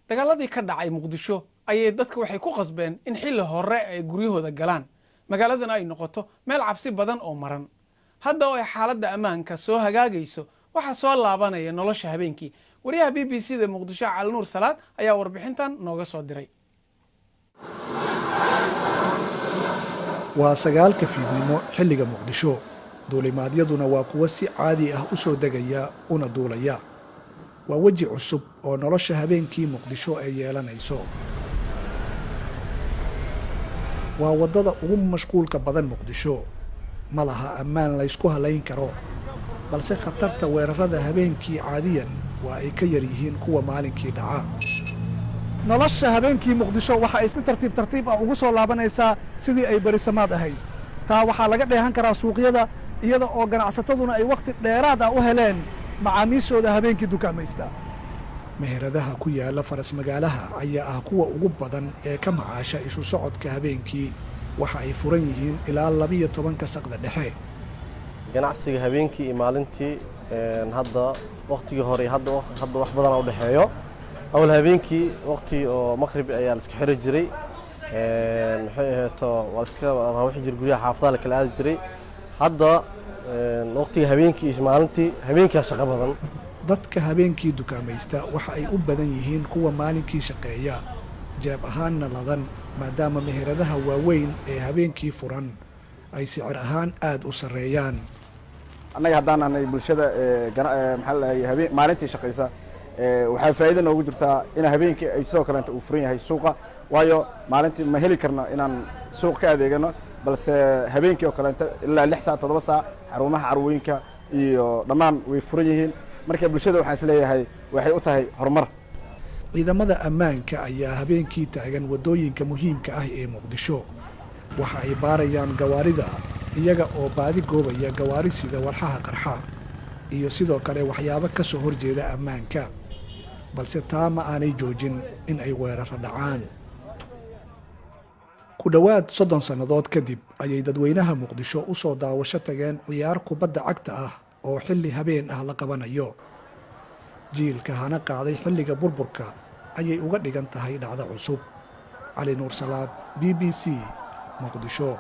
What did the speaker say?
dagaaladii ka dhacay Muqdisho ayay dadka waxay ku qasbeen in xilli hore ay guryahooda galaan magaaladana ay noqoto meel cabsi badan oo maran. Hadda oo ay xaaladda ammaanka soo hagaagayso waxa soo laabanaya nolosha habeenkii. Wariyaha BBC-da Muqdisho Cali Nuur Salaad ayaa warbixintan nooga soo diray. waa 9 fiidnimo xilliga Muqdisho. duulimaadyaduna waa kuwa si caadi ah u soo degaya una duulaya. waa waji cusub oo nolosha habeenkii Muqdisho ay yeelanayso. waa wadada ugu mashquulka badan Muqdisho. ma laha ammaan la isku halayn karo, balse khatarta weerarada habeenkii caadiyan waa ay ka yar yihiin kuwa maalinkii dhaca. nolosha habeenkii Muqdisho waxa ay si tartiib ah ugu soo laabanaysaa sidii ay barisamaad ahayd. taa waxaa laga dheehan karaa suuqyada iyada oo ganacsataduna ay waqti dheeraad ah u heleen macaamiishooda habeenkii dukaamaysta. meheradaha ku yaala faras magaalaha ayaa ah kuwa ugu badan ee ka macaasha isu socodka habeenkii. waxa ay furan yihiin ilaa 12 saqda dhexe. ganacsiga habeenkii iyo maalintii hadda waqtigii hore hadda wax badan u dhaxeeyo. awal habeenkii waqti oo maqrib ayaa la iska xiri jiray, maxay ahaato waa iska rawaxi jiray guryaha xaafadaha la kala aadi jiray. hadda waqtiga habeenkii iyo maalintii habeenkii shaqo badan. dadka habeenkii dukaamaysta waxa ay u badan yihiin kuwa maalinkii shaqeeya, jeeb ahaanna ladan, maadaama meheradaha waaweyn ee habeenkii furan ay sicir ahaan aad u sareeyaan. annaga haddaan aanay bulshada maalintii shaqaysa waxaa faa'iido noogu jirtaa in habeenkii ay sidoo kaleenta uu furan yahay suuqa, waayo maalintii ma heli karno inaan suuq ka adeegano, balse habeenkii oo kaleenta ilaa 6 saac 7 saac xarumaha carwooyinka iyo dhammaan way furan yihiin. marka bulshada waxaan is leeyahay waxay u tahay horumar. ciidamada ammaanka ayaa habeenkii taagan wadooyinka muhiimka ah ee Muqdisho. waxa ay baarayaan gawaarida iyaga oo baadi goobaya gawaari sida warxaha qarxa iyo sidoo kale waxyaabo ka soo horjeeda ammaanka, balse taa ma aanay joojin in ay weerar dhacaan. ku dhawaad 30 sannadood kadib ayay dadweynaha Muqdisho u soo daawasho tageen ciyaar kubadda cagta ah oo xilli habeen ah la qabanayo. jiilka hana qaaday xilliga burburka ayay uga dhigan tahay dhacdo cusub. Cali Nuur Salaad, BBC, Muqdisho.